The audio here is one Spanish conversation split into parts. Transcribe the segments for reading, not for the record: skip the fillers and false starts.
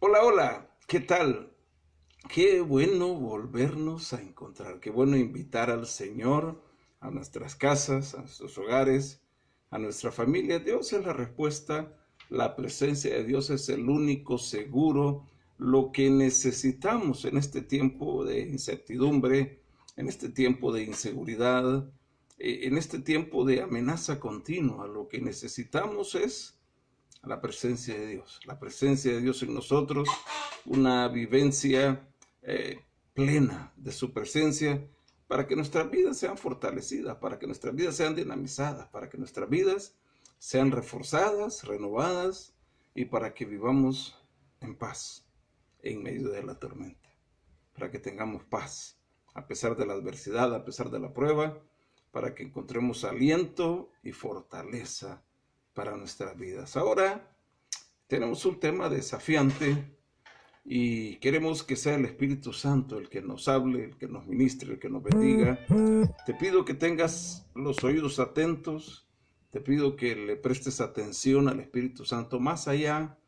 Hola, hola, ¿qué tal? Qué bueno volvernos a encontrar, qué bueno invitar al Señor a nuestras casas, a nuestros hogares, a nuestra familia. Dios es la respuesta, la presencia de Dios es el único seguro, lo que necesitamos en este tiempo de incertidumbre, en este tiempo de inseguridad, en este tiempo de amenaza continua. Lo que necesitamos es la presencia de Dios en nosotros, una vivencia plena de su presencia para que nuestras vidas sean fortalecidas, para que nuestras vidas sean dinamizadas, para que nuestras vidas sean reforzadas, renovadas y para que vivamos en paz en medio de la tormenta, para que tengamos paz a pesar de la adversidad, a pesar de la prueba, para que encontremos aliento y fortaleza para nuestras vidas. Ahora tenemos un tema desafiante y queremos que sea el Espíritu Santo el que nos hable, el que nos ministre, el que nos bendiga. Te pido que tengas los oídos atentos, te pido que le prestes atención al Espíritu Santo, más allá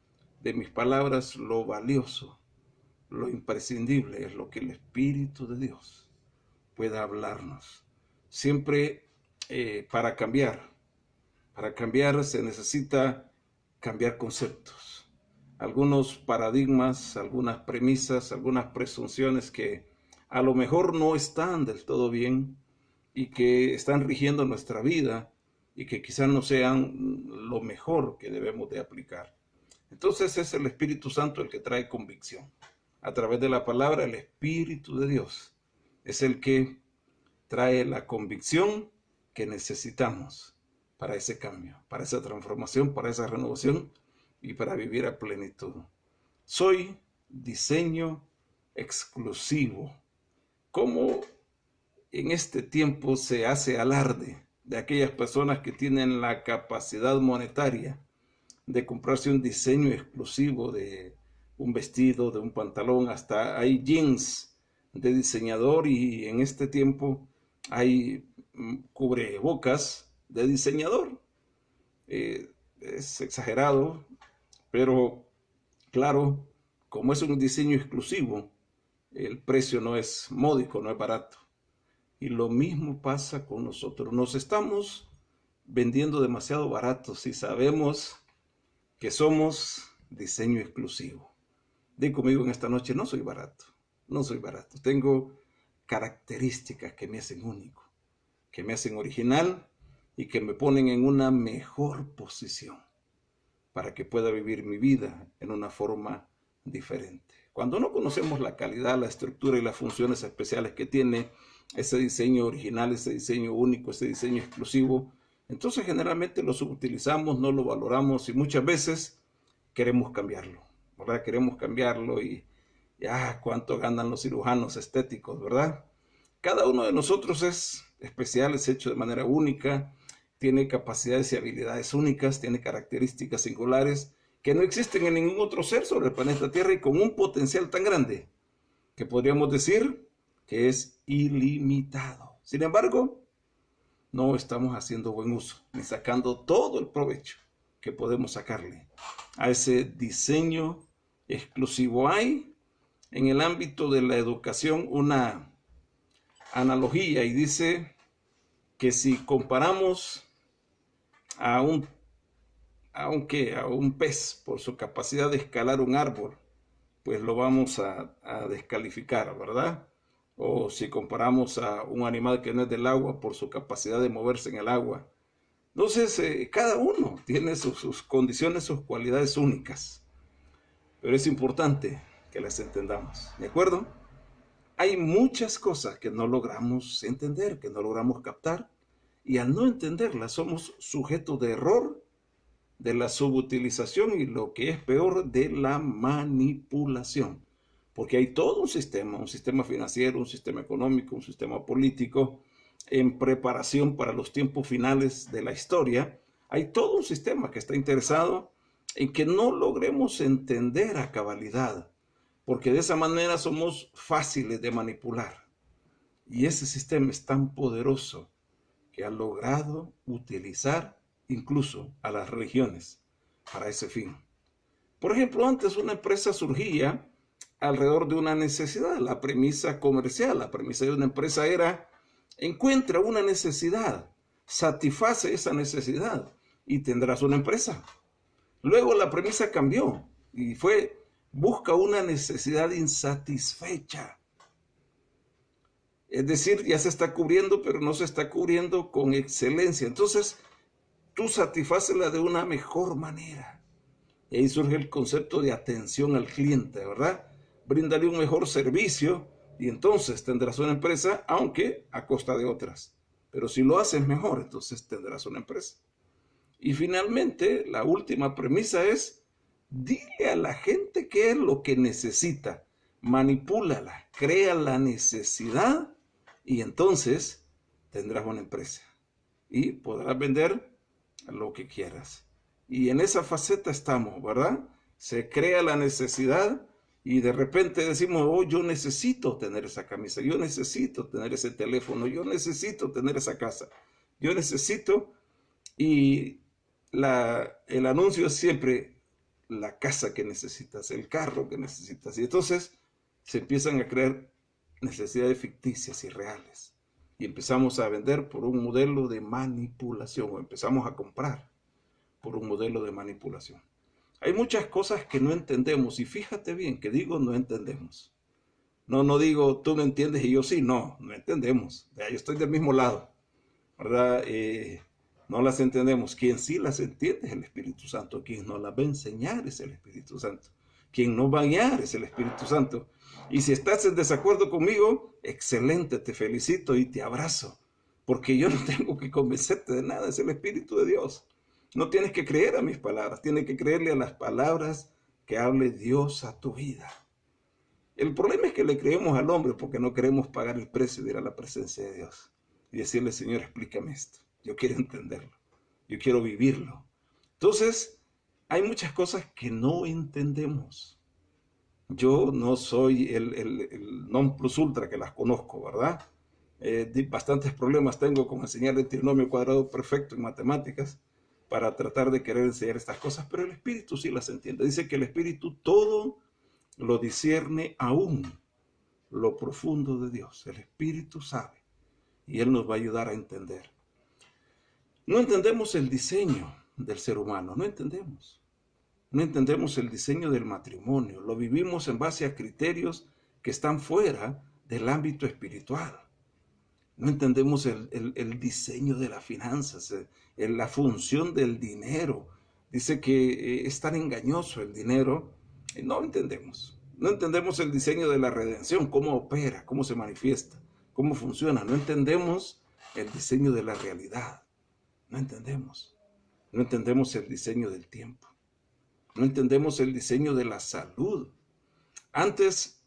de mis palabras, lo valioso, lo imprescindible es lo que el Espíritu de Dios pueda hablarnos. Siempre para cambiar se necesita cambiar conceptos, algunos paradigmas, algunas premisas, algunas presunciones que a lo mejor no están del todo bien y que están rigiendo nuestra vida y que quizás no sean lo mejor que debemos de aplicar. Entonces es el Espíritu Santo el que trae convicción. A través de la palabra, el Espíritu de Dios es el que trae la convicción que necesitamos para ese cambio, para esa transformación, para esa renovación y para vivir a plenitud. Soy diseño exclusivo. ¿Cómo en este tiempo se hace alarde de aquellas personas que tienen la capacidad monetaria de comprarse un diseño exclusivo de un vestido, de un pantalón? Hasta hay jeans de diseñador y en este tiempo hay cubrebocas de diseñador. Es exagerado, pero claro, como es un diseño exclusivo, el precio no es módico, no es barato. Y lo mismo pasa con nosotros. Nos estamos vendiendo demasiado barato si sabemos que somos diseño exclusivo. Di conmigo en esta noche, no soy barato, no soy barato. Tengo características que me hacen único, que me hacen original y que me ponen en una mejor posición para que pueda vivir mi vida en una forma diferente. Cuando no conocemos la calidad, la estructura y las funciones especiales que tiene ese diseño original, ese diseño único, ese diseño exclusivo, entonces generalmente lo subutilizamos, no lo valoramos y muchas veces queremos cambiarlo, ¿verdad? Queremos cambiarlo y ya cuánto ganan los cirujanos estéticos, ¿verdad? Cada uno de nosotros es especial, es hecho de manera única, tiene capacidades y habilidades únicas, tiene características singulares que no existen en ningún otro ser sobre el planeta Tierra y con un potencial tan grande que podríamos decir que es ilimitado. Sin embargo, no estamos haciendo buen uso ni sacando todo el provecho que podemos sacarle a ese diseño exclusivo. Hay en el ámbito de la educación una analogía y dice que si comparamos a un, a un pez por su capacidad de escalar un árbol, pues lo vamos a descalificar, ¿verdad? O si comparamos a un animal que no es del agua por su capacidad de moverse en el agua. Entonces, cada uno tiene sus condiciones, sus cualidades únicas, pero es importante que las entendamos, ¿de acuerdo? Hay muchas cosas que no logramos entender, que no logramos captar, y al no entenderlas somos sujetos de error, de la subutilización y lo que es peor, de la manipulación. Porque hay todo un sistema financiero, un sistema económico, un sistema político, en preparación para los tiempos finales de la historia. Hay todo un sistema que está interesado en que no logremos entender a cabalidad, porque de esa manera somos fáciles de manipular. Y ese sistema es tan poderoso que ha logrado utilizar incluso a las religiones para ese fin. Por ejemplo, antes una empresa surgía alrededor de una necesidad. La premisa comercial, la premisa de una empresa era: encuentra una necesidad, satisface esa necesidad y tendrás una empresa. Luego la premisa cambió y fue: busca una necesidad insatisfecha. Es decir, ya se está cubriendo, pero no se está cubriendo con excelencia. Entonces, tú satisfácela de una mejor manera. Y ahí surge el concepto de atención al cliente, ¿verdad? Bríndale un mejor servicio y entonces tendrás una empresa, aunque a costa de otras. Pero si lo haces mejor, entonces tendrás una empresa. Y finalmente, la última premisa es: dile a la gente qué es lo que necesita, manipúlala, crea la necesidad y entonces tendrás una empresa y podrás vender lo que quieras. Y en esa faceta estamos, ¿verdad? Se crea la necesidad y de repente decimos: oh, yo necesito tener esa camisa, yo necesito tener ese teléfono, yo necesito tener esa casa, yo necesito. Y el anuncio es siempre la casa que necesitas, el carro que necesitas. Y entonces se empiezan a crear necesidades ficticias y reales. Y empezamos a vender por un modelo de manipulación, o empezamos a comprar por un modelo de manipulación. Hay muchas cosas que no entendemos, y fíjate bien que digo no entendemos. No digo tú no entiendes y yo sí, no entendemos. Ya, yo estoy del mismo lado, ¿verdad? No las entendemos. Quien sí las entiende es el Espíritu Santo. Quien nos las va a enseñar es el Espíritu Santo. Quien nos va a guiar es el Espíritu Santo. Y si estás en desacuerdo conmigo, excelente, te felicito y te abrazo. Porque yo no tengo que convencerte de nada, es el Espíritu de Dios. No tienes que creer a mis palabras, tienes que creerle a las palabras que hable Dios a tu vida. El problema es que le creemos al hombre porque no queremos pagar el precio de ir a la presencia de Dios y decirle: Señor, explícame esto. Yo quiero entenderlo. Yo quiero vivirlo. Entonces, hay muchas cosas que no entendemos. Yo no soy el non plus ultra que las conozco, ¿verdad? Bastantes problemas tengo con enseñar el trinomio cuadrado perfecto en matemáticas para tratar de querer enseñar estas cosas, pero el Espíritu sí las entiende. Dice que el Espíritu todo lo discierne aún lo profundo de Dios. El Espíritu sabe y Él nos va a ayudar a entender. No entendemos el diseño del ser humano, no entendemos. No entendemos el diseño del matrimonio, lo vivimos en base a criterios que están fuera del ámbito espiritual. No entendemos el diseño de las finanzas, la función del dinero. Dice que es tan engañoso el dinero. No entendemos. No entendemos el diseño de la redención, cómo opera, cómo se manifiesta, cómo funciona. No entendemos el diseño de la realidad. No entendemos. No entendemos el diseño del tiempo. No entendemos el diseño de la salud. Antes,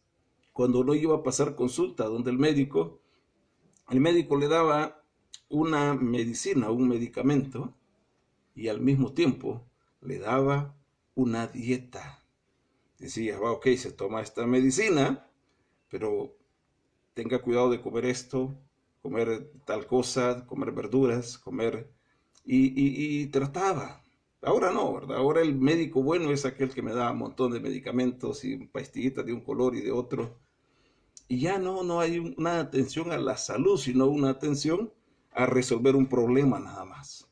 cuando uno iba a pasar consulta donde el médico le daba una medicina, un medicamento, y al mismo tiempo le daba una dieta. Decía: ok, se toma esta medicina, pero tenga cuidado de comer esto, comer tal cosa, comer verduras, comer... Y trataba. Ahora no, ¿verdad? Ahora el médico bueno es aquel que me da un montón de medicamentos y pastillitas de un color y de otro. Y ya no hay una atención a la salud, sino una atención a resolver un problema nada más.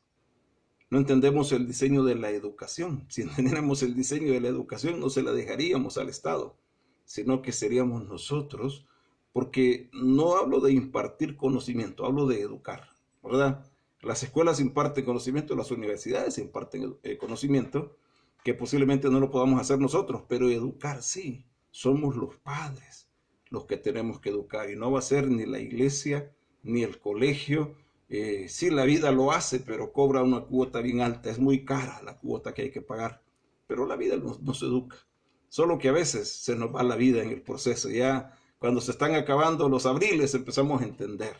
No entendemos el diseño de la educación. Si entendiéramos el diseño de la educación, no se la dejaríamos al Estado, sino que seríamos nosotros, porque no hablo de impartir conocimiento, hablo de educar, ¿verdad? Las escuelas imparten conocimiento, las universidades imparten conocimiento, que posiblemente no lo podamos hacer nosotros, pero educar sí. Somos los padres los que tenemos que educar, y no va a ser ni la iglesia ni el colegio. Sí, la vida lo hace, pero cobra una cuota bien alta, es muy cara la cuota que hay que pagar, pero la vida nos educa, solo que a veces se nos va la vida en el proceso. Ya cuando se están acabando los abriles empezamos a entender.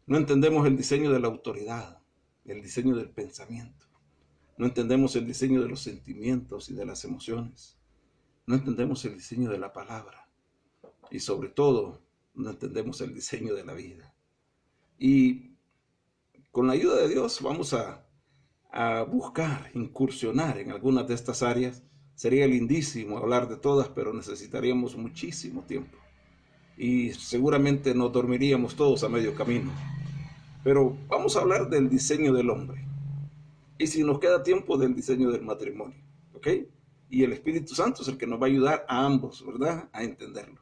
No entendemos el diseño de la autoridad, el diseño del pensamiento, no entendemos el diseño de los sentimientos y de las emociones, no entendemos el diseño de la palabra y sobre todo no entendemos el diseño de la vida. Y con la ayuda de Dios vamos a buscar incursionar en algunas de estas áreas Sería lindísimo hablar de todas, pero necesitaríamos muchísimo tiempo. Y seguramente nos dormiríamos todos a medio camino. Pero vamos a hablar del diseño del hombre. Y si nos queda tiempo, del diseño del matrimonio. ¿Ok? Y el Espíritu Santo es el que nos va a ayudar a ambos, ¿verdad?, a entenderlo.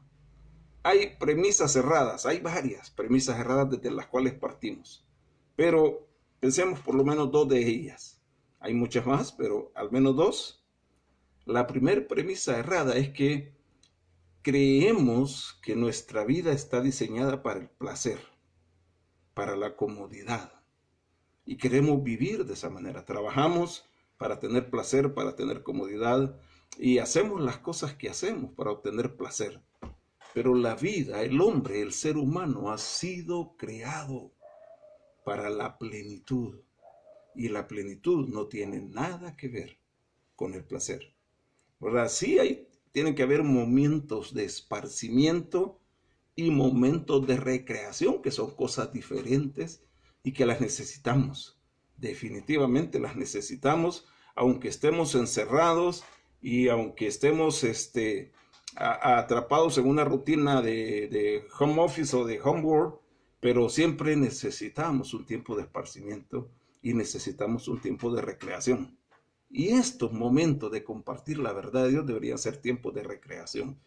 Hay premisas cerradas, hay varias premisas cerradas desde las cuales partimos. Pero pensemos por lo menos dos de ellas. Hay muchas más, pero al menos dos. La primera premisa errada es que creemos que nuestra vida está diseñada para el placer, para la comodidad. Y queremos vivir de esa manera. Trabajamos para tener placer, para tener comodidad, y hacemos las cosas que hacemos para obtener placer. Pero la vida, el hombre, el ser humano ha sido creado para la plenitud. Y la plenitud no tiene nada que ver con el placer, ¿verdad? Sí tienen que haber momentos de esparcimiento y momentos de recreación, que son cosas diferentes y que las necesitamos. Definitivamente las necesitamos, aunque estemos encerrados y aunque estemos atrapados en una rutina de home office o de homework, pero siempre necesitamos un tiempo de esparcimiento y necesitamos un tiempo de recreación. Y estos momentos de compartir la verdad de Dios deberían ser tiempos de recreación,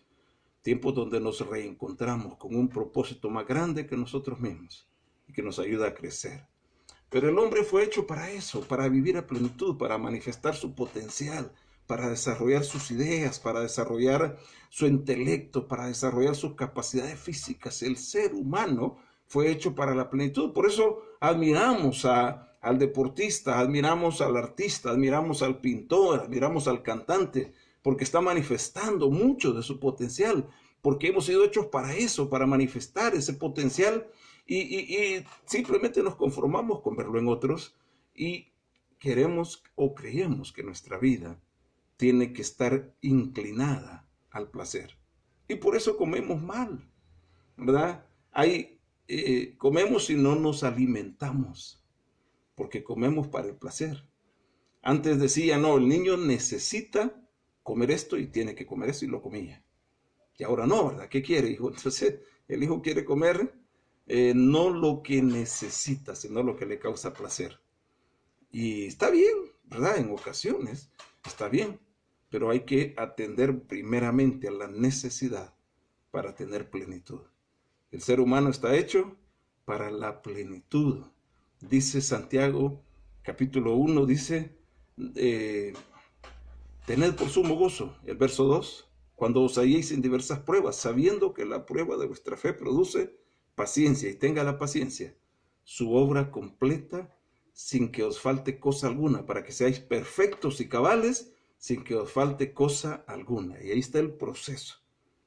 tiempos donde nos reencontramos con un propósito más grande que nosotros mismos y que nos ayuda a crecer. Pero el hombre fue hecho para eso, para vivir a plenitud, para manifestar su potencial, para desarrollar sus ideas, para desarrollar su intelecto, para desarrollar sus capacidades físicas. El ser humano fue hecho para la plenitud. Por eso admiramos al deportista, admiramos al artista, admiramos al pintor, admiramos al cantante, porque está manifestando mucho de su potencial, porque hemos sido hechos para eso, para manifestar ese potencial, y simplemente nos conformamos con verlo en otros y queremos o creemos que nuestra vida tiene que estar inclinada al placer. Y por eso comemos mal, ¿verdad? Comemos y no nos alimentamos, porque comemos para el placer. Antes decía, no, el niño necesita comer esto y tiene que comer eso, y lo comía. Y ahora no, ¿verdad? ¿Qué quiere, hijo? Entonces, el hijo quiere comer no lo que necesita, sino lo que le causa placer. Y está bien, ¿verdad? En ocasiones está bien, pero hay que atender primeramente a la necesidad para tener plenitud. El ser humano está hecho para la plenitud. Dice Santiago, capítulo 1, dice, tened por sumo gozo, el verso 2, cuando os halléis en diversas pruebas, sabiendo que la prueba de vuestra fe produce paciencia, y tenga la paciencia su obra completa, sin que os falte cosa alguna, para que seáis perfectos y cabales, sin que os falte cosa alguna. Y ahí está el proceso,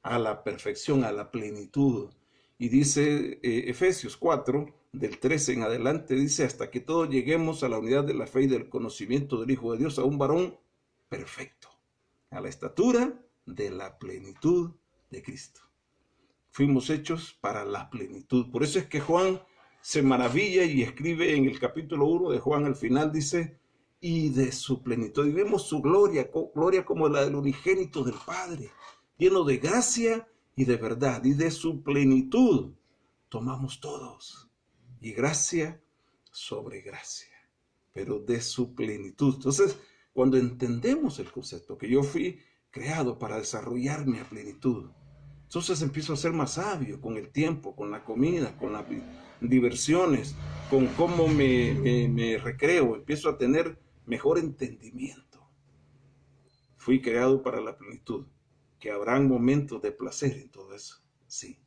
a la perfección, a la plenitud. Y dice Efesios 4, del 13 en adelante, dice, hasta que todos lleguemos a la unidad de la fe y del conocimiento del Hijo de Dios, a un varón perfecto, a la estatura de la plenitud de Cristo. Fuimos hechos para la plenitud. Por eso es que Juan se maravilla y escribe en el capítulo 1 de Juan, al final dice, y de su plenitud. Y vemos su gloria, gloria como la del unigénito del Padre, lleno de gracia y de verdad. Y de su plenitud tomamos todos. Y gracia sobre gracia. Pero de su plenitud. Entonces, cuando entendemos el concepto que yo fui creado para desarrollarme a plenitud, entonces empiezo a ser más sabio con el tiempo, con la comida, con las diversiones, con cómo me recreo. Empiezo a tener mejor entendimiento. Fui creado para la plenitud. Que habrán momentos de placer en todo eso. Sí.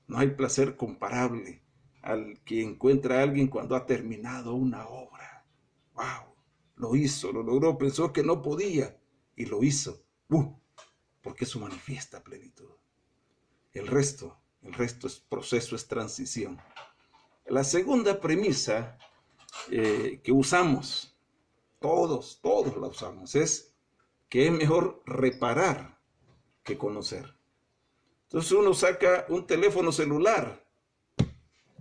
No hay placer comparable al que encuentra a alguien cuando ha terminado una obra. ¡Wow! Lo hizo, lo logró, pensó que no podía y lo hizo. Porque eso manifiesta plenitud. El resto es proceso, es transición. La segunda premisa que usamos, todos la usamos, es que es mejor reparar que conocer. Entonces uno saca un teléfono celular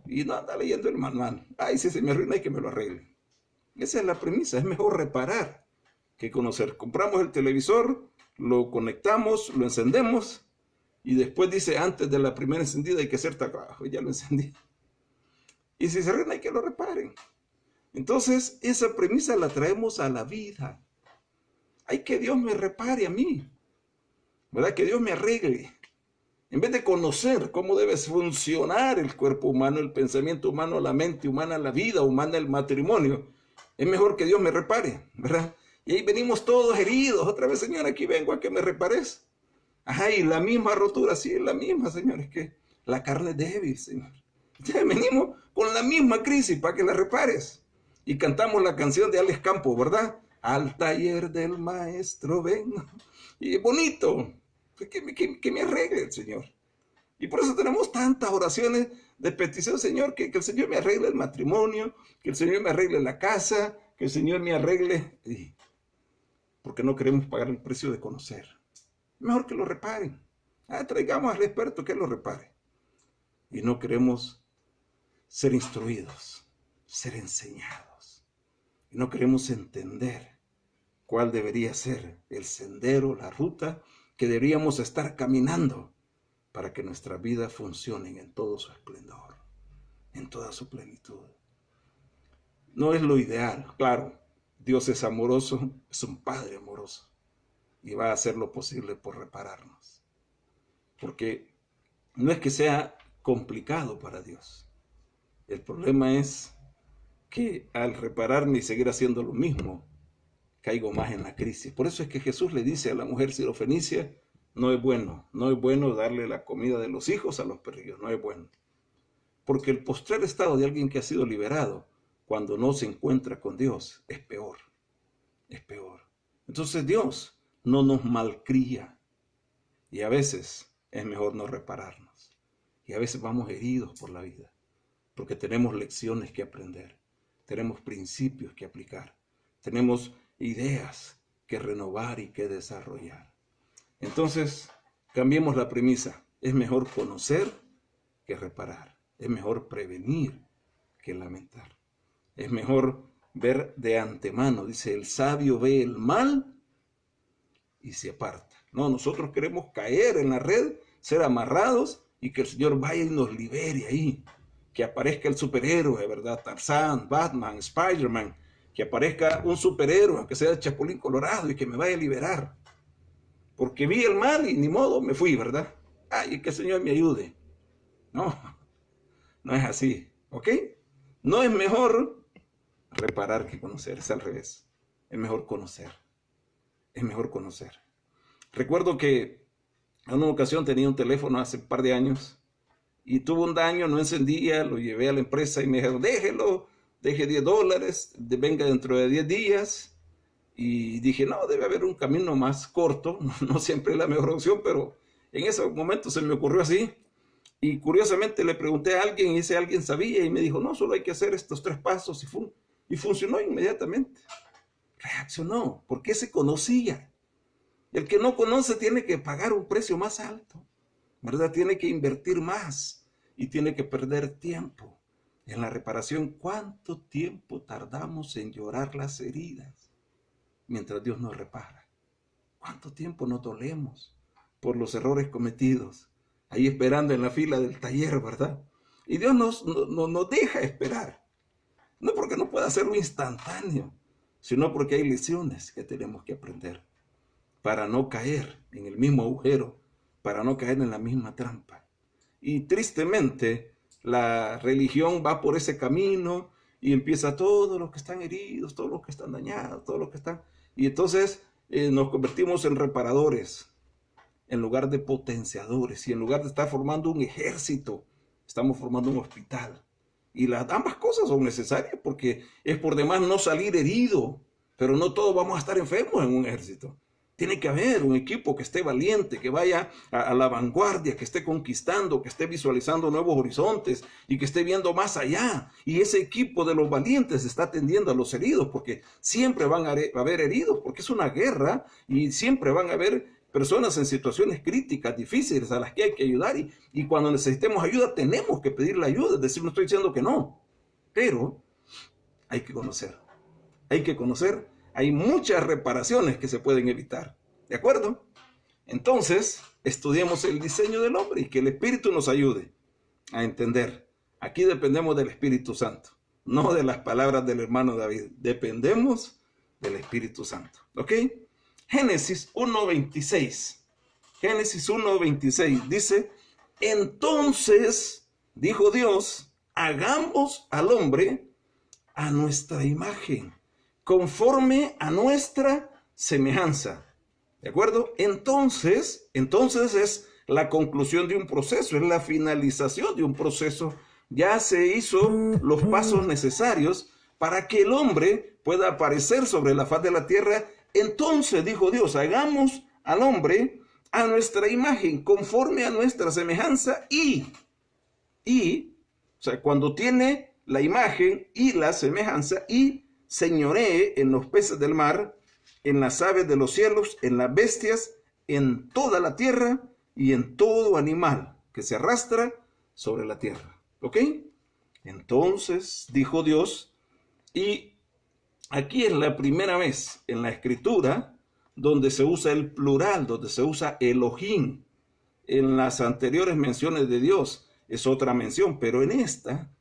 y no anda leyendo el manual. Ay, si se me arruina hay que me lo arregle. Esa es la premisa, es mejor reparar que conocer. Compramos el televisor, lo conectamos, lo encendemos y después dice, antes de la primera encendida hay que hacer trabajo. Ya lo encendí. Y si se arregla hay que lo reparen. Entonces, esa premisa la traemos a la vida. Hay que Dios me repare a mí, ¿verdad? Que Dios me arregle. En vez de conocer cómo debe funcionar el cuerpo humano, el pensamiento humano, la mente humana, la vida humana, el matrimonio, es mejor que Dios me repare, ¿verdad? Y ahí venimos todos heridos. Otra vez, Señor, aquí vengo a que me repares. Ajá, y la misma rotura, sí, es la misma, Señor. Es que la carne es débil, Señor. Ya venimos con la misma crisis para que la repares. Y cantamos la canción de Alex Campos, ¿verdad? Al taller del maestro vengo. Y bonito, que me arregle el Señor. Y por eso tenemos tantas oraciones de petición, Señor, que el Señor me arregle el matrimonio, que el Señor me arregle la casa, que el Señor me arregle. Porque no queremos pagar el precio de conocer. Mejor que lo reparen. Traigamos al experto que lo repare. Y no queremos ser instruidos, ser enseñados. Y no queremos entender cuál debería ser el sendero, la ruta que deberíamos estar caminando para que nuestras vidas funcionen en todo su esplendor, en toda su plenitud. No es lo ideal, claro. Dios es amoroso, es un Padre amoroso y va a hacer lo posible por repararnos. Porque no es que sea complicado para Dios. El problema es que al repararme y seguir haciendo lo mismo, caigo más en la crisis. Por eso es que Jesús le dice a la mujer sirofenicia, no es bueno darle la comida de los hijos a los perrillos, no es bueno. Porque el postrer estado de alguien que ha sido liberado, cuando no se encuentra con Dios, es peor, es peor. Entonces Dios no nos malcría y a veces es mejor no repararnos. Y a veces vamos heridos por la vida, porque tenemos lecciones que aprender, tenemos principios que aplicar, tenemos ideas que renovar y que desarrollar. Entonces, cambiemos la premisa. Es mejor conocer que reparar. Es mejor prevenir que lamentar. Es mejor ver de antemano. Dice, el sabio ve el mal y se aparta. No, nosotros queremos caer en la red, ser amarrados y que el Señor vaya y nos libere ahí. Que aparezca el superhéroe, ¿verdad? Tarzán, Batman, Spider-Man. Que aparezca un superhéroe, aunque sea el Chapulín Colorado, y que me vaya a liberar. Porque vi el mal y ni modo me fui, ¿verdad? Ay, que el Señor me ayude. No, no es así, ¿ok? No es mejor reparar que conocer, es al revés. Es mejor conocer. Es mejor conocer. Recuerdo que en una ocasión tenía un teléfono hace un par de años y tuvo un daño, no encendía, lo llevé a la empresa y me dijeron, déjelo, deje $10, venga dentro de 10 días. Y dije, no, debe haber un camino más corto, no siempre es la mejor opción, pero en ese momento se me ocurrió así. Y curiosamente le pregunté a alguien y ese alguien sabía y me dijo, no, solo hay que hacer estos 3 pasos y funcionó inmediatamente. Reaccionó, porque se conocía. El que no conoce tiene que pagar un precio más alto, ¿verdad? Tiene que invertir más y tiene que perder tiempo en la reparación. ¿Cuánto tiempo tardamos en llorar las heridas mientras Dios nos repara? ¿Cuánto tiempo nos dolemos por los errores cometidos? Ahí esperando en la fila del taller, ¿verdad? Y Dios nos deja esperar. No porque no pueda hacerlo instantáneo, sino porque hay lecciones que tenemos que aprender para no caer en el mismo agujero, para no caer en la misma trampa. Y tristemente, la religión va por ese camino y empieza todos los que están heridos, todos los que están dañados, todos los que están... Y entonces nos convertimos en reparadores, en lugar de potenciadores. Y en lugar de estar formando un ejército, estamos formando un hospital. Y ambas cosas son necesarias porque es por demás no salir herido. Pero no todos vamos a estar enfermos en un ejército. Tiene que haber un equipo que esté valiente, que vaya a la vanguardia, que esté conquistando, que esté visualizando nuevos horizontes y que esté viendo más allá. Y ese equipo de los valientes está atendiendo a los heridos, porque siempre van a haber heridos, porque es una guerra y siempre van a haber personas en situaciones críticas, difíciles, a las que hay que ayudar. Y cuando necesitemos ayuda, tenemos que pedirle ayuda. Es decir, no estoy diciendo que no, pero hay que conocer. Hay que conocer hay muchas reparaciones que se pueden evitar. ¿De acuerdo? Entonces, estudiemos el diseño del hombre y que el Espíritu nos ayude a entender. Aquí dependemos del Espíritu Santo, no de las palabras del hermano David. Dependemos del Espíritu Santo. ¿Ok? Génesis 1:26. Génesis 1:26 dice, entonces dijo Dios, hagamos al hombre a nuestra imagen, conforme a nuestra semejanza. ¿De acuerdo? Entonces es la conclusión de un proceso, es la finalización de un proceso. Ya se hizo los pasos necesarios para que el hombre pueda aparecer sobre la faz de la tierra. Entonces dijo Dios, hagamos al hombre a nuestra imagen, conforme a nuestra semejanza o sea, cuando tiene la imagen y la semejanza y señoree en los peces del mar, en las aves de los cielos, en las bestias, en toda la tierra y en todo animal que se arrastra sobre la tierra. ¿Ok? Entonces dijo Dios, y aquí es la primera vez en la escritura donde se usa el plural, donde se usa Elohim. En las anteriores menciones de Dios es otra mención, pero en esta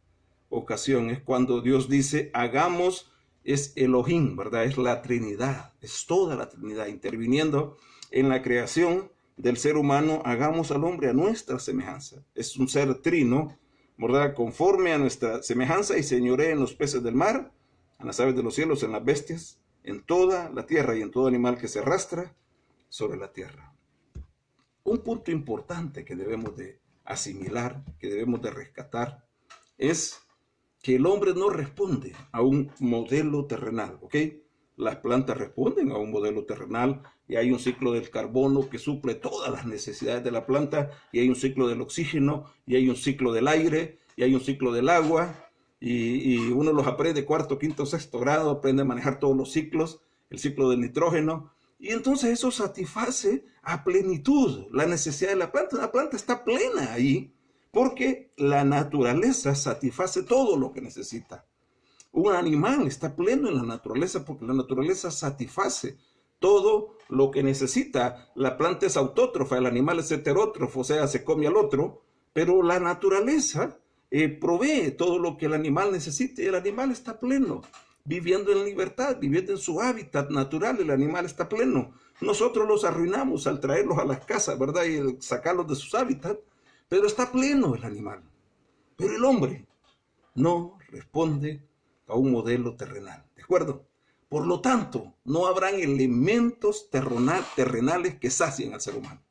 ocasión es cuando Dios dice, hagamos, es Elohim, ¿verdad? Es la Trinidad, es toda la Trinidad interviniendo en la creación del ser humano. Hagamos al hombre a nuestra semejanza. Es un ser trino, ¿verdad? Conforme a nuestra semejanza y señoree en los peces del mar, en las aves de los cielos, en las bestias, en toda la tierra y en todo animal que se arrastra sobre la tierra. Un punto importante que debemos de asimilar, que debemos de rescatar, es que el hombre no responde a un modelo terrenal, ¿ok? Las plantas responden a un modelo terrenal y hay un ciclo del carbono que suple todas las necesidades de la planta y hay un ciclo del oxígeno y hay un ciclo del aire y hay un ciclo del agua y uno los aprende cuarto, quinto, sexto grado, aprende a manejar todos los ciclos, el ciclo del nitrógeno y entonces eso satisface a plenitud la necesidad de la planta. La planta está plena ahí, porque la naturaleza satisface todo lo que necesita. Un animal está pleno en la naturaleza porque la naturaleza satisface todo lo que necesita. La planta es autótrofa, el animal es heterótrofo, o sea, se come al otro, pero la naturaleza provee todo lo que el animal necesita y el animal está pleno, viviendo en libertad, viviendo en su hábitat natural, el animal está pleno. Nosotros los arruinamos al traerlos a las casas, ¿verdad? Y sacarlos de sus hábitats. Pero está pleno el animal. Pero el hombre no responde a un modelo terrenal. ¿De acuerdo? Por lo tanto, no habrán elementos terrenales que sacien al ser humano.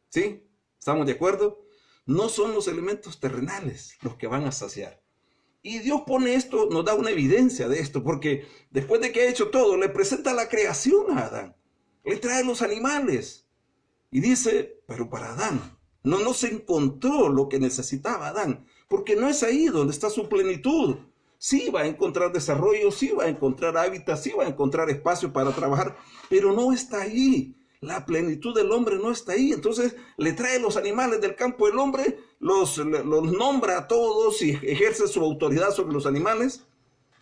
¿Sí? ¿Estamos de acuerdo? No son los elementos terrenales los que van a saciar. Y Dios pone esto, nos da una evidencia de esto, porque después de que ha hecho todo, le presenta la creación a Adán. Le trae los animales. Y dice, pero para Adán, no se encontró lo que necesitaba Adán, porque no es ahí donde está su plenitud. Sí va a encontrar desarrollo, sí va a encontrar hábitat, sí va a encontrar espacio para trabajar, pero no está ahí. La plenitud del hombre no está ahí. Entonces le trae los animales del campo del hombre, los nombra a todos y ejerce su autoridad sobre los animales,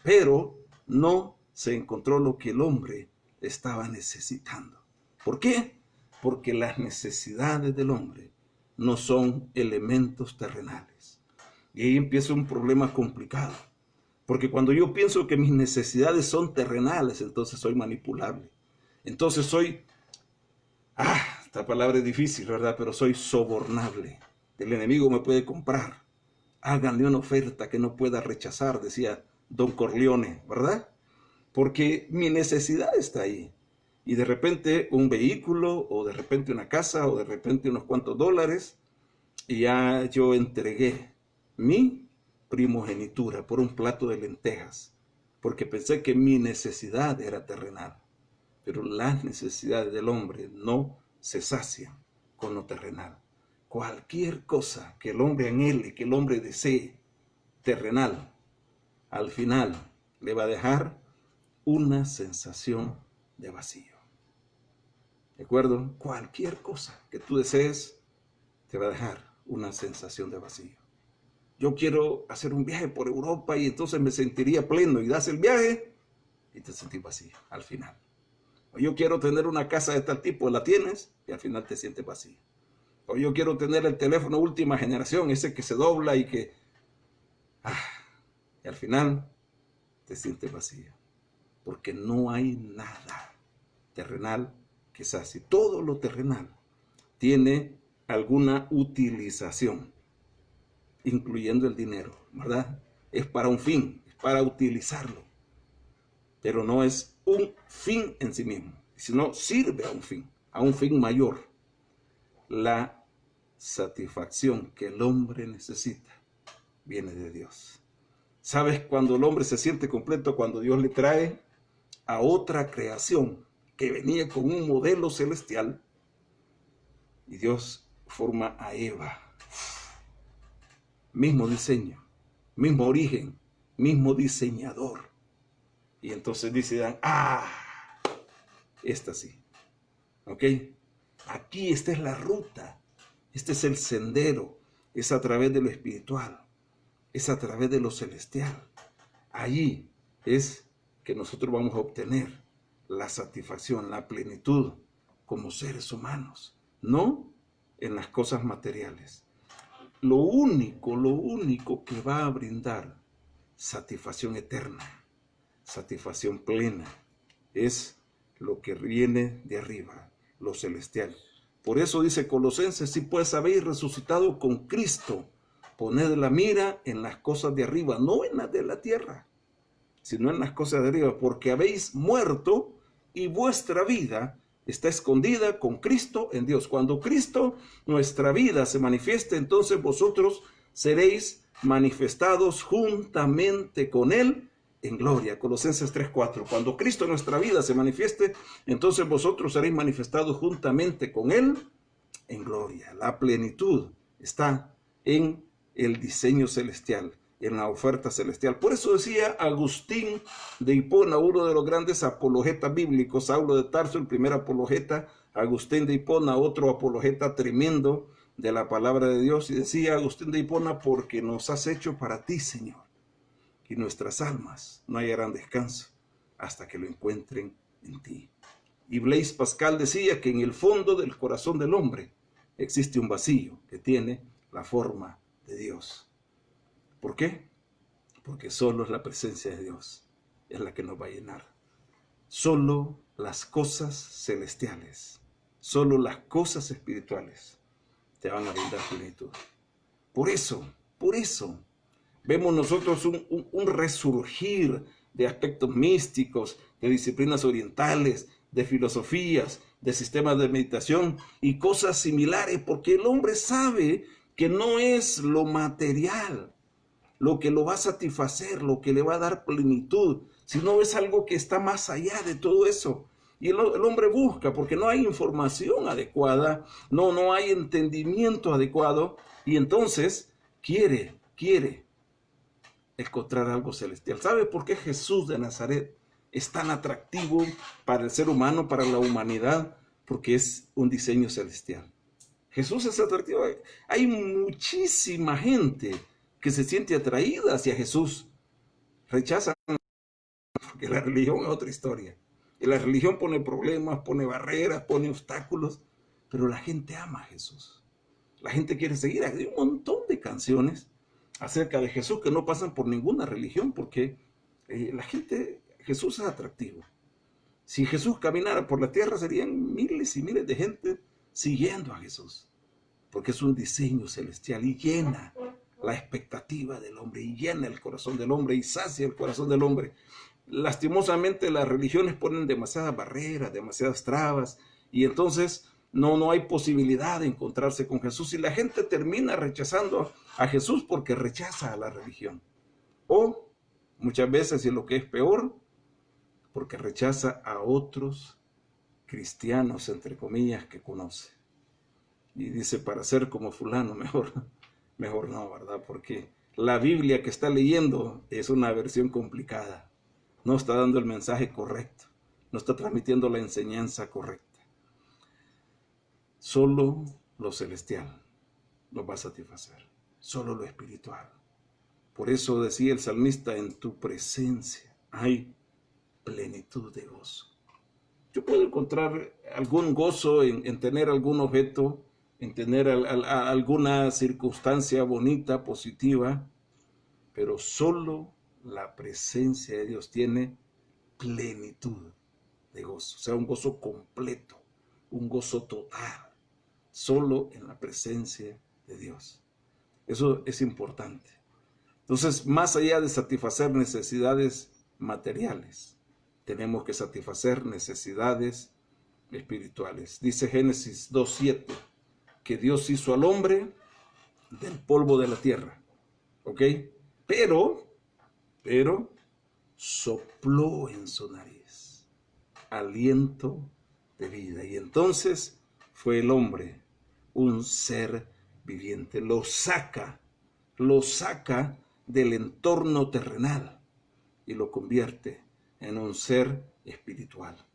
pero no se encontró lo que el hombre estaba necesitando. ¿Por qué? Porque las necesidades del hombre no son elementos terrenales. Y ahí empieza un problema complicado. Porque cuando yo pienso que mis necesidades son terrenales, entonces soy manipulable. Entonces soy, esta palabra es difícil, ¿verdad? Pero soy sobornable. El enemigo me puede comprar. Háganle una oferta que no pueda rechazar, decía Don Corleone, ¿verdad? Porque mi necesidad está ahí. Y de repente un vehículo, o de repente una casa, o de repente unos cuantos dólares, y ya yo entregué mi primogenitura por un plato de lentejas, porque pensé que mi necesidad era terrenal. Pero las necesidades del hombre no se sacian con lo terrenal. Cualquier cosa que el hombre anhele, que el hombre desee, terrenal, al final le va a dejar una sensación de vacío. ¿De acuerdo? Cualquier cosa que tú desees te va a dejar una sensación de vacío. Yo quiero hacer un viaje por Europa y entonces me sentiría pleno y das el viaje y te sentís vacío al final. O yo quiero tener una casa de tal tipo, la tienes y al final te sientes vacío. O yo quiero tener el teléfono última generación, ese que se dobla y que... y al final te sientes vacío. Porque no hay nada terrenal que sacie. Todo lo terrenal tiene alguna utilización, incluyendo el dinero, ¿verdad? Es para un fin, es para utilizarlo, pero no es un fin en sí mismo, sino sirve a un fin mayor. La satisfacción que el hombre necesita viene de Dios. ¿Sabes cuando el hombre se siente completo? Cuando Dios le trae a otra creación que venía con un modelo celestial y Dios forma a Eva. Mismo diseño, mismo origen, mismo diseñador. Y entonces dice, esta sí. ¿Ok? Aquí esta es la ruta, este es el sendero, es a través de lo espiritual, es a través de lo celestial. Allí es que nosotros vamos a obtener la satisfacción, la plenitud como seres humanos, no en las cosas materiales. Lo único que va a brindar satisfacción eterna, satisfacción plena, es lo que viene de arriba, lo celestial. Por eso dice Colosenses, si pues habéis resucitado con Cristo, poned la mira en las cosas de arriba, no en las de la tierra, sino en las cosas de arriba, porque habéis muerto y vuestra vida está escondida con Cristo en Dios. Cuando Cristo, nuestra vida, se manifieste, entonces vosotros seréis manifestados juntamente con Él en gloria. Colosenses 3:4. Cuando Cristo, nuestra vida, se manifieste, entonces vosotros seréis manifestados juntamente con Él en gloria. La plenitud está en el diseño celestial, en la oferta celestial. Por eso decía Agustín de Hipona, uno de los grandes apologetas bíblicos, Saulo de Tarso, el primer apologeta, Agustín de Hipona, otro apologeta tremendo de la palabra de Dios, y decía Agustín de Hipona, porque nos has hecho para ti, Señor, y nuestras almas no hallarán descanso hasta que lo encuentren en ti. Y Blaise Pascal decía que en el fondo del corazón del hombre existe un vacío que tiene la forma de Dios. ¿Por qué? Porque solo es la presencia de Dios es la que nos va a llenar. Solo las cosas celestiales, solo las cosas espirituales te van a brindar plenitud. Por eso, vemos nosotros un resurgir de aspectos místicos, de disciplinas orientales, de filosofías, de sistemas de meditación y cosas similares, porque el hombre sabe que no es lo material lo que lo va a satisfacer, lo que le va a dar plenitud, sino es algo que está más allá de todo eso. Y el hombre busca, porque no hay información adecuada, no hay entendimiento adecuado, y entonces quiere encontrar algo celestial. ¿Sabe por qué Jesús de Nazaret es tan atractivo para el ser humano, para la humanidad? Porque es un diseño celestial. Jesús es atractivo. Hay muchísima gente que se siente atraída hacia Jesús. Rechazan, porque la religión es otra historia. Y la religión pone problemas, pone barreras, pone obstáculos, pero la gente ama a Jesús. La gente quiere seguir. Hay un montón de canciones acerca de Jesús que no pasan por ninguna religión, porque la gente, Jesús es atractivo. Si Jesús caminara por la tierra, serían miles y miles de gente siguiendo a Jesús, porque es un diseño celestial y llena la expectativa del hombre, y llena el corazón del hombre, y sacia el corazón del hombre. Lastimosamente las religiones ponen demasiadas barreras, demasiadas trabas, y entonces no hay posibilidad de encontrarse con Jesús, y la gente termina rechazando a Jesús porque rechaza a la religión. O muchas veces, y lo que es peor, porque rechaza a otros cristianos, entre comillas, que conoce. Y dice, para ser como fulano, mejor no, ¿verdad? Porque la Biblia que está leyendo es una versión complicada. No está dando el mensaje correcto. No está transmitiendo la enseñanza correcta. Solo lo celestial nos va a satisfacer. Solo lo espiritual. Por eso decía el salmista, en tu presencia hay plenitud de gozo. Yo puedo encontrar algún gozo en tener algún objeto, en tener alguna circunstancia bonita, positiva, pero solo la presencia de Dios tiene plenitud de gozo, o sea, un gozo completo, un gozo total, solo en la presencia de Dios. Eso es importante. Entonces, más allá de satisfacer necesidades materiales, tenemos que satisfacer necesidades espirituales. Dice Génesis 2:7 que Dios hizo al hombre del polvo de la tierra, ¿ok? Pero sopló en su nariz aliento de vida. Y entonces fue el hombre un ser viviente. Lo saca del entorno terrenal y lo convierte en un ser espiritual.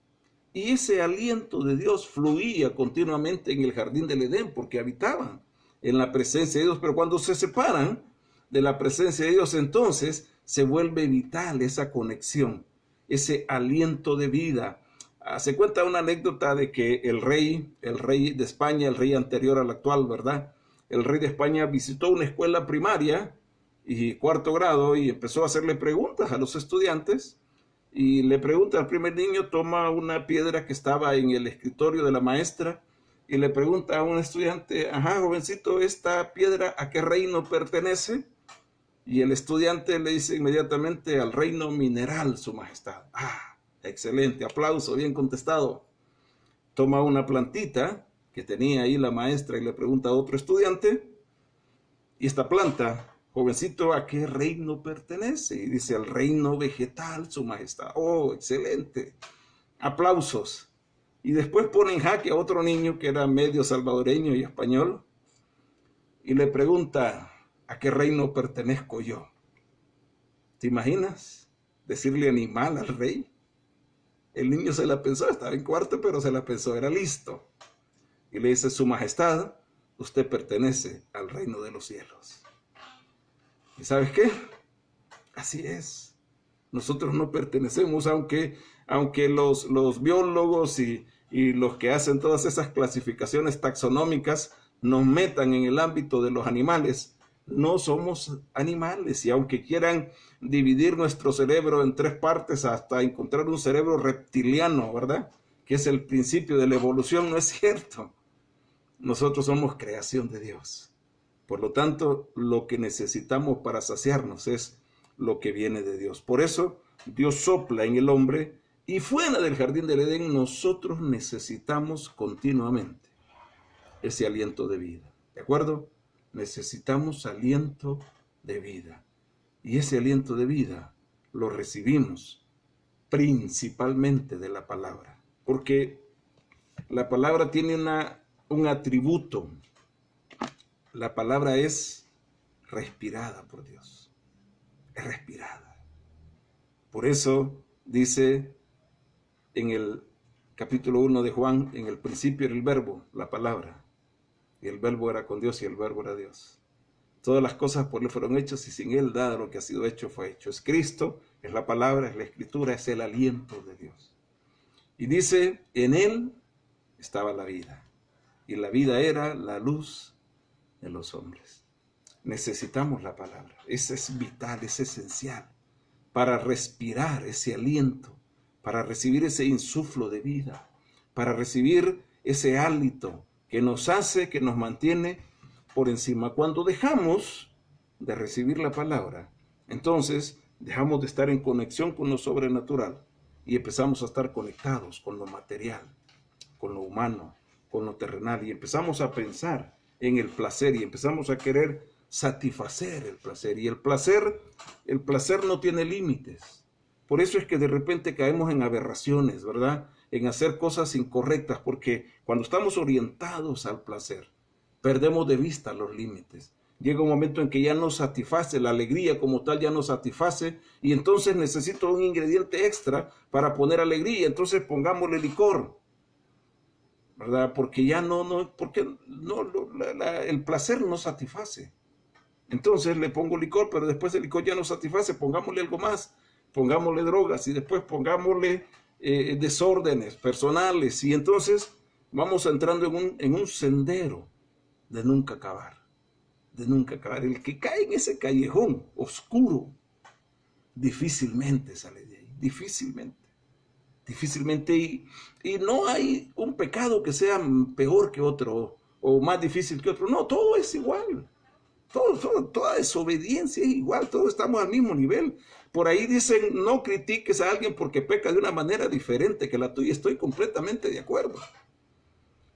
Y ese aliento de Dios fluía continuamente en el jardín del Edén porque habitaban en la presencia de Dios. Pero cuando se separan de la presencia de Dios, entonces se vuelve vital esa conexión, ese aliento de vida. Se cuenta una anécdota de que el rey de España, el rey anterior al actual, ¿verdad? El rey de España visitó una escuela primaria y cuarto grado y empezó a hacerle preguntas a los estudiantes. Y le pregunta al primer niño, toma una piedra que estaba en el escritorio de la maestra y le pregunta a un estudiante, ajá, jovencito, ¿esta piedra a qué reino pertenece? Y el estudiante le dice inmediatamente al reino mineral, su majestad. Ah, excelente, aplauso, bien contestado. Toma una plantita que tenía ahí la maestra y le pregunta a otro estudiante, ¿y esta planta, jovencito, a qué reino pertenece? Y dice, al reino vegetal, su majestad. Oh, excelente, aplausos. Y después pone en jaque a otro niño que era medio salvadoreño y español y le pregunta, ¿a qué reino pertenezco yo? ¿Te imaginas decirle animal al rey? El niño se la pensó, estaba en cuarto, pero se la pensó, era listo. Y le dice, su majestad, usted pertenece al reino de los cielos. ¿Y sabes qué? Así es. Nosotros no pertenecemos, aunque los biólogos y los que hacen todas esas clasificaciones taxonómicas nos metan en el ámbito de los animales. No somos animales, y aunque quieran dividir nuestro cerebro en 3 partes hasta encontrar un cerebro reptiliano, ¿verdad? Que es el principio de la evolución, no es cierto. Nosotros somos creación de Dios. Por lo tanto, lo que necesitamos para saciarnos es lo que viene de Dios. Por eso, Dios sopla en el hombre y fuera del jardín del Edén nosotros necesitamos continuamente ese aliento de vida. ¿De acuerdo? Necesitamos aliento de vida. Y ese aliento de vida lo recibimos principalmente de la palabra. Porque la palabra tiene un atributo. La palabra es respirada por Dios. Es respirada. Por eso dice en el capítulo 1 de Juan, en el principio era el verbo, la palabra. Y el verbo era con Dios y el verbo era Dios. Todas las cosas por él fueron hechas y sin él nada lo que ha sido hecho fue hecho. Es Cristo, es la palabra, es la escritura, es el aliento de Dios. Y dice, en él estaba la vida. Y la vida era la luz de los hombres. Necesitamos la palabra. Esa es vital, es esencial para respirar ese aliento, para recibir ese insuflo de vida, para recibir ese hálito que nos hace, que nos mantiene por encima. Cuando dejamos de recibir la palabra, entonces dejamos de estar en conexión con lo sobrenatural y empezamos a estar conectados con lo material, con lo humano, con lo terrenal, y empezamos a pensar en el placer y empezamos a querer satisfacer el placer. Y el placer no tiene límites. Por eso es que de repente caemos en aberraciones, ¿verdad? En hacer cosas incorrectas, porque cuando estamos orientados al placer, perdemos de vista los límites. Llega un momento en que ya no satisface, la alegría como tal ya no satisface, y entonces necesito un ingrediente extra para poner alegría. Entonces pongámosle licor, ¿verdad? Porque ya el placer no satisface. Entonces le pongo licor, pero después el licor ya no satisface, pongámosle algo más, pongámosle drogas y después pongámosle desórdenes personales, y entonces vamos entrando en un sendero de nunca acabar, de nunca acabar. El que cae en ese callejón oscuro difícilmente sale de ahí, difícilmente, y no hay un pecado que sea peor que otro o más difícil que otro, no, todo es igual. Toda desobediencia es igual, todos estamos al mismo nivel. Por ahí dicen, no critiques a alguien porque peca de una manera diferente que la tuya. Estoy completamente de acuerdo.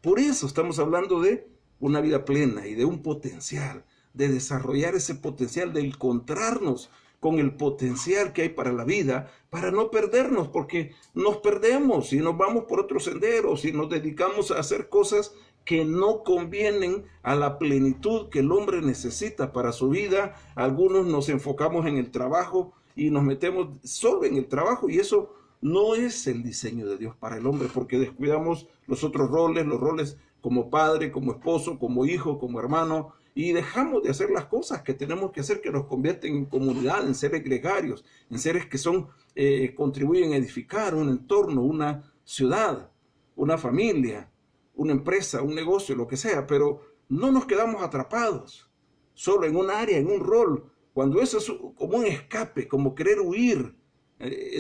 Por eso estamos hablando de una vida plena y de un potencial, de desarrollar ese potencial, de encontrarnos con el potencial que hay para la vida, para no perdernos, porque nos perdemos y nos vamos por otros senderos y nos dedicamos a hacer cosas que no convienen a la plenitud que el hombre necesita para su vida. Algunos nos enfocamos en el trabajo y nos metemos solo en el trabajo, y eso no es el diseño de Dios para el hombre, porque descuidamos los otros roles, los roles como padre, como esposo, como hijo, como hermano, y dejamos de hacer las cosas que tenemos que hacer, que nos convierten en comunidad, en seres gregarios, en seres que contribuyen a edificar un entorno, una ciudad, una familia, una empresa, un negocio, lo que sea, pero no nos quedamos atrapados solo en un área, en un rol. Cuando eso es como un escape, como querer huir,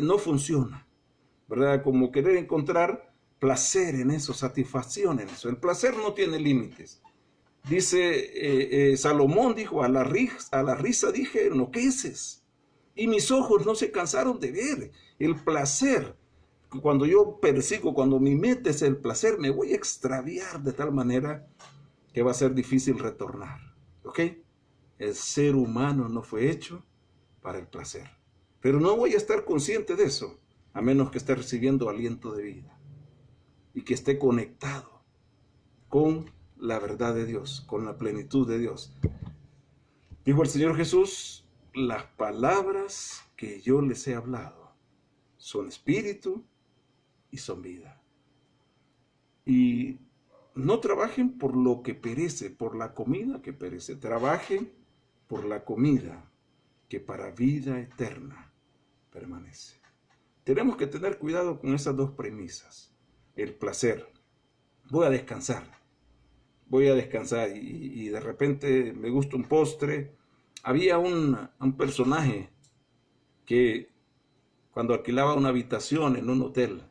no funciona, ¿verdad? Como querer encontrar placer en eso, satisfacción en eso. El placer no tiene límites. Dice Salomón, dijo, a la risa dije, enloqueces, y mis ojos no se cansaron de ver. El placer, cuando yo persigo, cuando mi meta es el placer, me voy a extraviar de tal manera que va a ser difícil retornar. ¿Ok? El ser humano no fue hecho para el placer. Pero no voy a estar consciente de eso, a menos que esté recibiendo aliento de vida y que esté conectado con la verdad de Dios, con la plenitud de Dios. Dijo el Señor Jesús, las palabras que yo les he hablado son espíritu y son vida. Y no trabajen por lo que perece, por la comida que perece. Trabajen por la comida que para vida eterna permanece. Tenemos que tener cuidado con esas dos premisas. El placer. Voy a descansar y de repente me gusta un postre. Había un personaje que cuando alquilaba una habitación en un hotel,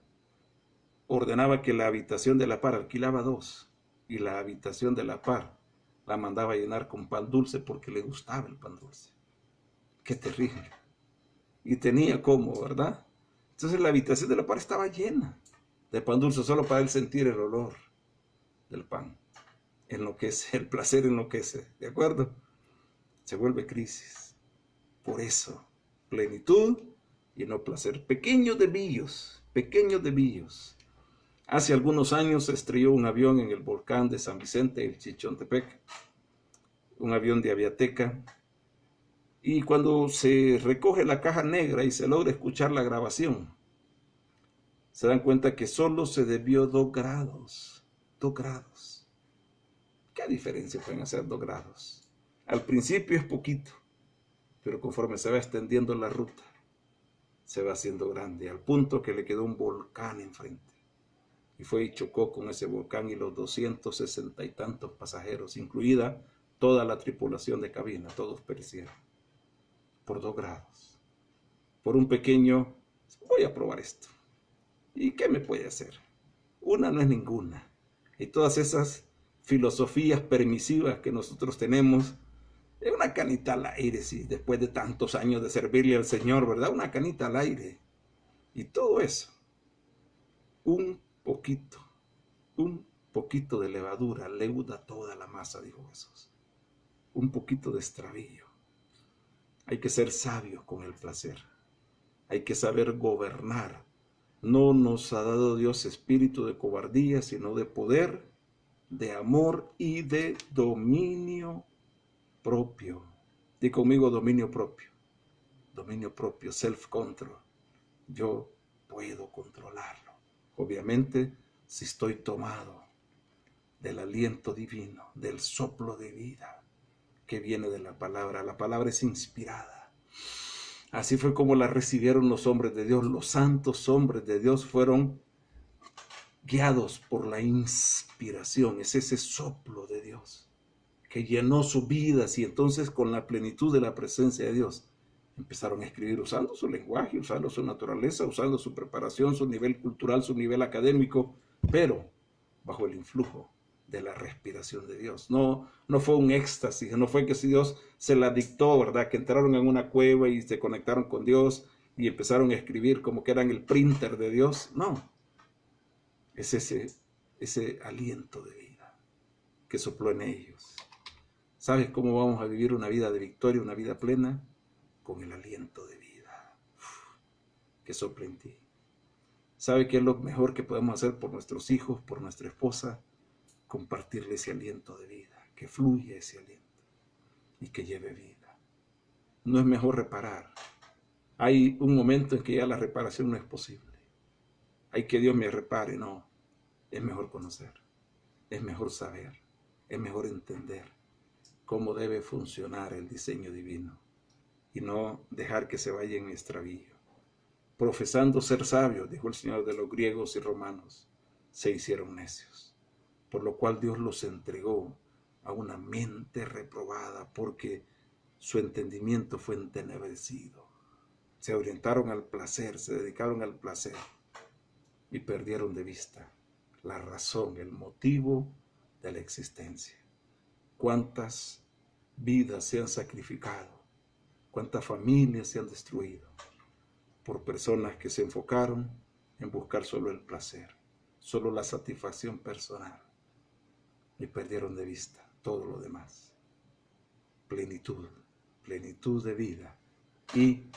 ordenaba que la habitación de la par, alquilaba dos, y la habitación de la par la mandaba a llenar con pan dulce porque le gustaba el pan dulce. Qué terrible. Y tenía cómo, ¿verdad? Entonces la habitación de la par estaba llena de pan dulce solo para él sentir el olor del pan. Enloquece, el placer enloquece, ¿de acuerdo? Se vuelve crisis. Por eso, plenitud y no placer. Pequeños desvíos. Hace algunos años se estrelló un avión en el volcán de San Vicente, el Chichontepec, un avión de Aviateca, y cuando se recoge la caja negra y se logra escuchar la grabación, se dan cuenta que solo se desvió 2 grados. 2 grados. ¿Qué diferencia pueden hacer 2 grados? Al principio es poquito, pero conforme se va extendiendo la ruta, se va haciendo grande, al punto que le quedó un volcán enfrente. Y fue y chocó con ese volcán y los 260 y tantos pasajeros, incluida toda la tripulación de cabina, todos perecieron. Por 2 grados. Por un pequeño, voy a probar esto. ¿Y qué me puede hacer? Una no es ninguna. Y todas esas filosofías permisivas que nosotros tenemos, es una canita al aire, sí, después de tantos años de servirle al Señor, ¿verdad? Una canita al aire. Y todo eso, un poquito de levadura leuda toda la masa, dijo Jesús. Un poquito de extravío. Hay que ser sabios con el placer. Hay que saber gobernar. No nos ha dado Dios espíritu de cobardía, sino de poder, de amor y de dominio propio. Di conmigo dominio propio. Dominio propio, self-control. Yo puedo controlarlo. Obviamente, si estoy tomado del aliento divino, del soplo de vida que viene de la palabra. La palabra es inspirada. Así fue como la recibieron los hombres de Dios. Los santos hombres de Dios fueron guiados por la inspiración. Es ese soplo de Dios que llenó sus vidas, y entonces con la plenitud de la presencia de Dios empezaron a escribir usando su lenguaje, usando su naturaleza, usando su preparación, su nivel cultural, su nivel académico, pero bajo el influjo de la respiración de Dios. No fue un éxtasis, no fue que si Dios se la dictó, ¿verdad? Que entraron en una cueva y se conectaron con Dios y empezaron a escribir como que eran el printer de Dios. No, es ese aliento de vida que sopló en ellos. ¿Sabes cómo vamos a vivir una vida de victoria, una vida plena? Con el aliento de vida que sopla en ti. ¿Sabe qué es lo mejor que podemos hacer por nuestros hijos, por nuestra esposa? Compartirle ese aliento de vida, que fluya ese aliento y que lleve vida. No es mejor reparar. Hay un momento en que ya la reparación no es posible. Hay que Dios me repare, no. Es mejor conocer, es mejor saber, es mejor entender cómo debe funcionar el diseño divino y no dejar que se vaya en extravío. Profesando ser sabios, dijo el Señor, de los griegos y romanos, se hicieron necios, por lo cual Dios los entregó a una mente reprobada, porque su entendimiento fue entenebrecido. Se orientaron al placer, se dedicaron al placer y perdieron de vista la razón, el motivo de la existencia. ¿Cuántas vidas se han sacrificado? ¿Cuántas familias se han destruido por personas que se enfocaron en buscar solo el placer, solo la satisfacción personal, y perdieron de vista todo lo demás? Plenitud, plenitud de vida y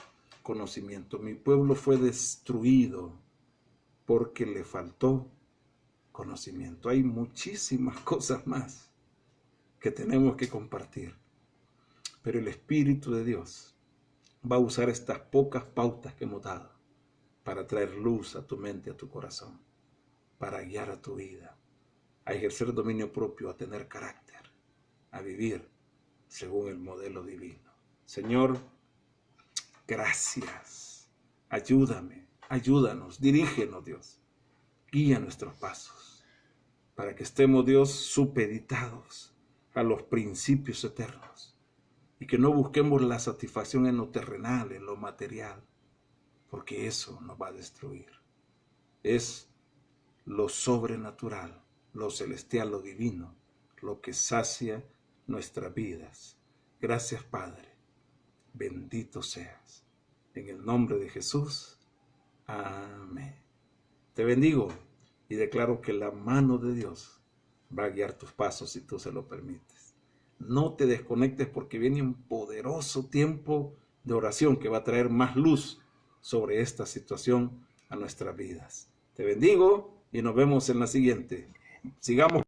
conocimiento. Mi pueblo fue destruido porque le faltó conocimiento. Hay muchísimas cosas más que tenemos que compartir, pero el Espíritu de Dios va a usar estas pocas pautas que hemos dado para traer luz a tu mente, a tu corazón, para guiar a tu vida, a ejercer dominio propio, a tener carácter, a vivir según el modelo divino. Señor, gracias. Ayúdame, ayúdanos, dirígenos, Dios. Guía nuestros pasos para que estemos, Dios, supeditados a los principios eternos y que no busquemos la satisfacción en lo terrenal, en lo material, porque eso nos va a destruir. Es lo sobrenatural, lo celestial, lo divino, lo que sacia nuestras vidas. Gracias, Padre. Bendito seas. En el nombre de Jesús. Amén. Te bendigo y declaro que la mano de Dios va a guiar tus pasos si tú se lo permites. No te desconectes porque viene un poderoso tiempo de oración que va a traer más luz sobre esta situación a nuestras vidas. Te bendigo y nos vemos en la siguiente. Sigamos.